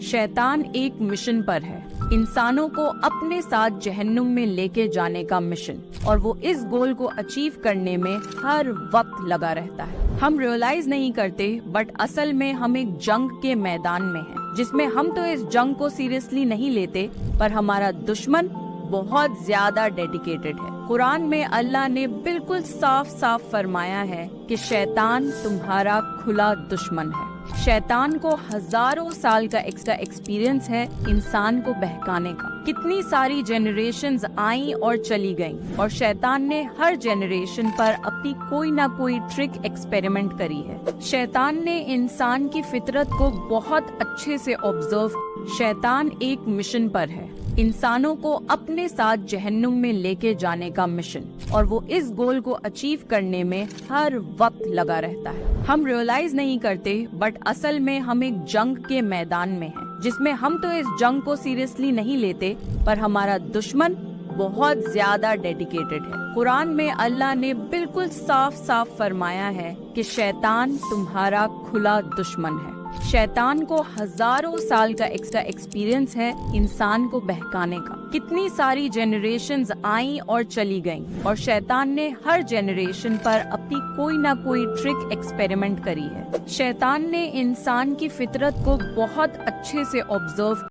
शैतान एक मिशन पर है, इंसानों को अपने साथ जहन्नुम में लेके जाने का मिशन, और वो इस गोल को अचीव करने में हर वक्त लगा रहता है। हम रियलाइज नहीं करते बट असल में हम एक जंग के मैदान में हैं, जिसमें हम तो इस जंग को सीरियसली नहीं लेते पर हमारा दुश्मन बहुत ज्यादा डेडिकेटेड है। कुरान में अल्लाह ने बिल्कुल साफ साफ फरमाया है कि शैतान तुम्हारा खुला दुश्मन है। शैतान को हजारों साल का एक्स्ट्रा एक्सपीरियंस है इंसान को बहकाने का। कितनी सारी जनरेशन्स आई और चली गईं, और शैतान ने हर जनरेशन पर अपनी कोई ना कोई ट्रिक एक्सपेरिमेंट करी है। शैतान ने इंसान की फितरत को बहुत अच्छे से ऑब्जर्व। शैतान एक मिशन पर है, इंसानों को अपने साथ जहन्नुम में लेके जाने का मिशन, और वो इस गोल को अचीव करने में हर वक्त लगा रहता है। हम रियलाइज नहीं करते बट असल में हम एक जंग के मैदान में हैं, जिसमें हम तो इस जंग को सीरियसली नहीं लेते पर हमारा दुश्मन बहुत ज्यादा डेडिकेटेड है। कुरान में अल्लाह ने बिल्कुल साफ साफ फरमाया है कि शैतान तुम्हारा खुला दुश्मन है। शैतान को हजारों साल का एक्स्ट्रा एक्सपीरियंस है इंसान को बहकाने का। कितनी सारी जनरेशन्स आई और चली गईं, और शैतान ने हर जनरेशन पर अपनी कोई ना कोई ट्रिक एक्सपेरिमेंट करी है। शैतान ने इंसान की फितरत को बहुत अच्छे से ऑब्जर्व